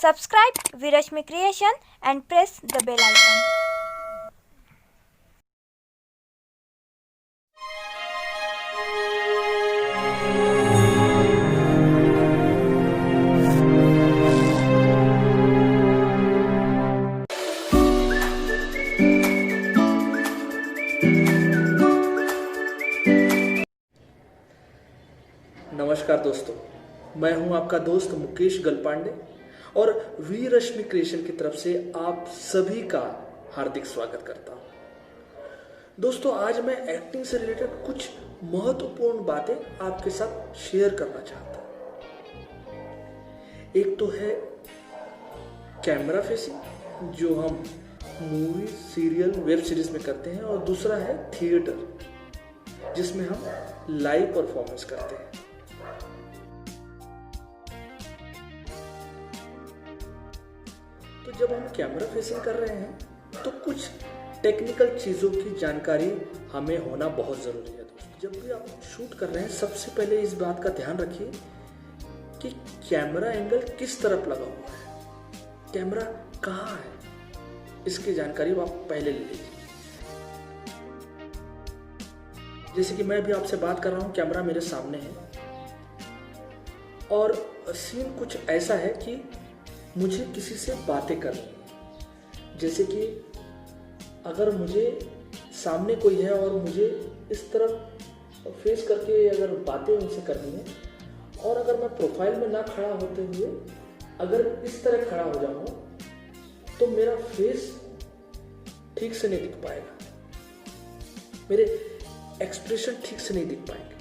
Subscribe Virashmi Creation and press the bell icon. नमस्कार दोस्तों, मैं हूं आपका दोस्त मुकेश गलपांडे और वीर रश्मि क्रिएशन की तरफ से आप सभी का हार्दिक स्वागत करता हूं। दोस्तों, आज मैं एक्टिंग से रिलेटेड कुछ महत्वपूर्ण बातें आपके साथ शेयर करना चाहता हूं। एक तो है कैमरा फेसिंग, जो हम मूवी, सीरियल, वेब सीरीज में करते हैं, और दूसरा है थिएटर, जिसमें हम लाइव परफॉर्मेंस करते हैं। तो जब हम कैमरा फेसिंग कर रहे हैं तो कुछ टेक्निकल चीज़ों की जानकारी हमें होना बहुत ज़रूरी है दोस्तों। जब भी आप शूट कर रहे हैं, सबसे पहले इस बात का ध्यान रखिए कि कैमरा एंगल किस तरफ लगा हुआ है, कैमरा कहाँ है, इसकी जानकारी आप पहले ले लीजिए। जैसे कि मैं भी आपसे बात कर रहा हूँ, कैमरा मेरे सामने है और सीन कुछ ऐसा है कि मुझे किसी से बातें करनी है। जैसे कि अगर मुझे सामने कोई है और मुझे इस तरफ फेस करके अगर बातें उनसे करनी है, और अगर मैं प्रोफाइल में ना खड़ा होते हुए अगर इस तरह खड़ा हो जाऊँ तो मेरा फेस ठीक से नहीं दिख पाएगा, मेरे एक्सप्रेशन ठीक से नहीं दिख पाएंगे।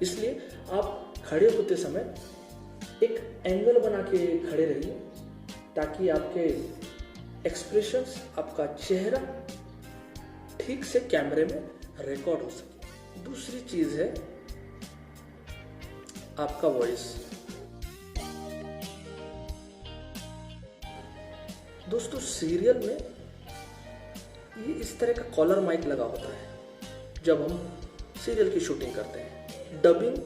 इसलिए आप खड़े होते समय एक एंगल बना के खड़े रहिए, ताकि आपके एक्सप्रेशंस, आपका चेहरा ठीक से कैमरे में रिकॉर्ड हो सके। दूसरी चीज है आपका वॉइस। दोस्तों, सीरियल में ये इस तरह का कॉलर माइक लगा होता है जब हम सीरियल की शूटिंग करते हैं। डबिंग,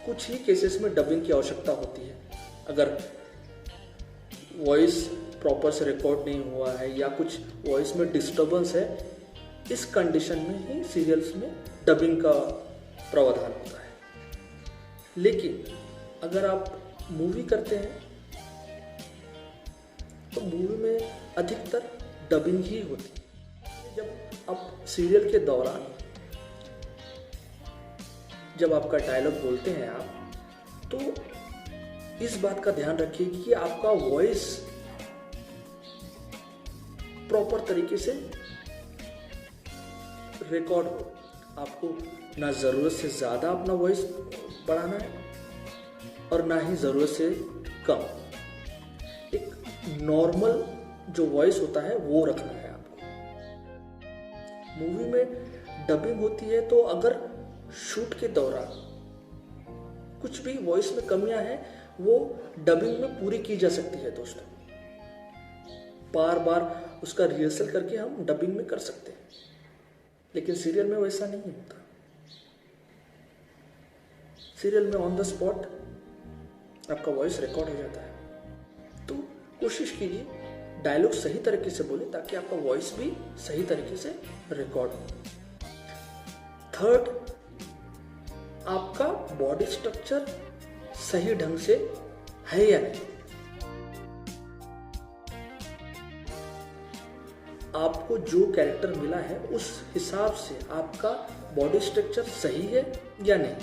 कुछ ही केसेस में डबिंग की आवश्यकता होती है। अगर वॉइस प्रॉपर से रिकॉर्ड नहीं हुआ है या कुछ वॉइस में डिस्टर्बेंस है, इस कंडीशन में ही सीरियल्स में डबिंग का प्रावधान होता है। लेकिन अगर आप मूवी करते हैं तो मूवी में अधिकतर डबिंग ही होती है। जब आप सीरियल के दौरान जब आपका डायलॉग बोलते हैं आप, तो इस बात का ध्यान रखिए कि आपका वॉइस प्रॉपर तरीके से रिकॉर्ड हो। आपको ना जरूरत से ज्यादा अपना वॉइस बढ़ाना है और ना ही जरूरत से कम। एक नॉर्मल जो वॉइस होता है वो रखना है आपको। मूवी में डबिंग होती है तो अगर शूट के दौरान कुछ भी वॉइस में कमियां हैं, वो डबिंग में पूरी की जा सकती है दोस्तों। बार बार उसका रिहर्सल करके हम डबिंग में कर सकते हैं, लेकिन सीरियल में वैसा नहीं होता। सीरियल में ऑन द स्पॉट आपका वॉइस रिकॉर्ड हो जाता है। तो कोशिश कीजिए डायलॉग सही तरीके से बोले, ताकि आपका वॉइस भी सही तरीके से रिकॉर्ड हो। थर्ड, आपका बॉडी स्ट्रक्चर सही ढंग से है या नहीं। आपको जो कैरेक्टर मिला है उस हिसाब से आपका बॉडी स्ट्रक्चर सही है या नहीं,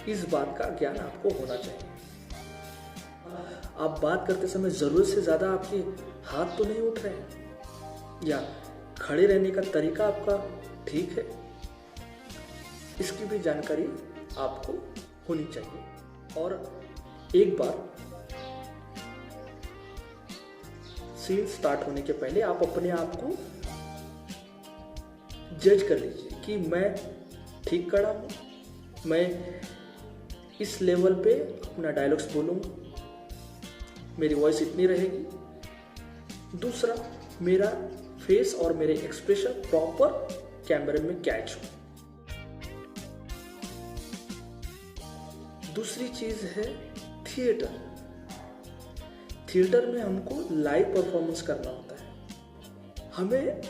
इस बात का ज्ञान आपको होना चाहिए। आप बात करते समय जरूरत से ज्यादा आपके हाथ तो नहीं उठ रहे हैं, या खड़े रहने का तरीका आपका ठीक है, इसकी भी जानकारी आपको होनी चाहिए। और एक बार सीन स्टार्ट होने के पहले आप अपने आप को जज कर लीजिए कि मैं ठीक खड़ा हूं, मैं इस लेवल पे अपना डायलॉग्स बोलूंगा, मेरी वॉइस इतनी रहेगी। दूसरा, मेरा फेस और मेरे एक्सप्रेशन प्रॉपर कैमरे में कैच हो। दूसरी चीज है थिएटर। थिएटर में हमको लाइव परफॉर्मेंस करना होता है, हमें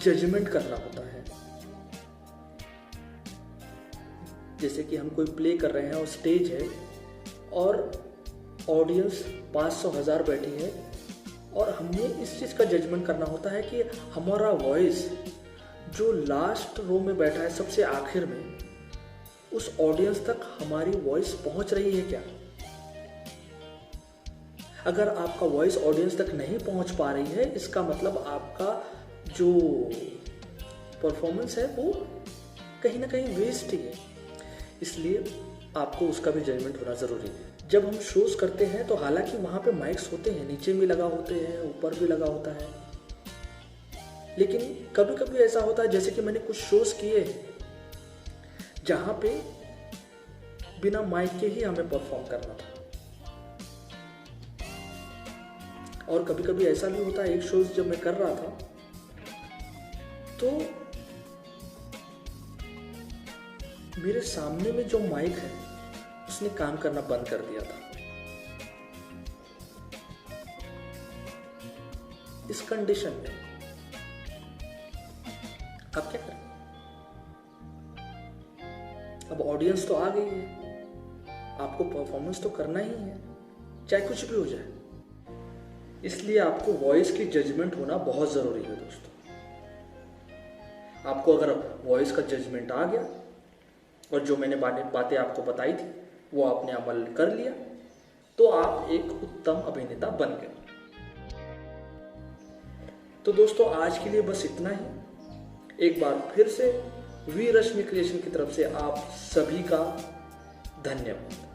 जजमेंट करना होता है। जैसे कि हम कोई प्ले कर रहे हैं और स्टेज है और ऑडियंस 500,000 बैठी है और हमें इस चीज़ का जजमेंट करना होता है कि हमारा वॉइस जो लास्ट रो में बैठा है सबसे आखिर में, उस ऑडियंस तक हमारी वॉइस पहुंच रही है क्या। अगर आपका वॉइस ऑडियंस तक नहीं पहुंच पा रही है, इसका मतलब आपका जो परफॉर्मेंस है वो कहीं ना कहीं वेस्ट ही है। इसलिए आपको उसका भी जजमेंट होना ज़रूरी है। जब हम शोज़ करते हैं तो हालांकि वहाँ पे माइक्स होते हैं, नीचे भी लगा होते हैं, ऊपर भी लगा होता है, लेकिन कभी कभी ऐसा होता है, जैसे कि मैंने कुछ शोज़ किए हैं जहाँ पे बिना माइक के ही हमें परफॉर्म करना था। और कभी कभी ऐसा भी होता है, एक शोज़ जब मैं कर रहा था तो मेरे सामने में जो माइक है उसने काम करना बंद कर दिया था। इस कंडीशन में अब क्या करें? अब ऑडियंस तो आ गई है, आपको परफॉर्मेंस तो करना ही है, चाहे कुछ भी हो जाए। इसलिए आपको वॉइस की जजमेंट होना बहुत जरूरी है दोस्तों। आपको अगर वॉइस का जजमेंट आ गया और जो मैंने बातें आपको बताई थी वो आपने अमल कर लिया, तो आप एक उत्तम अभिनेता बन गए। तो दोस्तों आज के लिए बस इतना ही। एक बार फिर से वी रश्मि क्रिएशन की तरफ से आप सभी का धन्यवाद।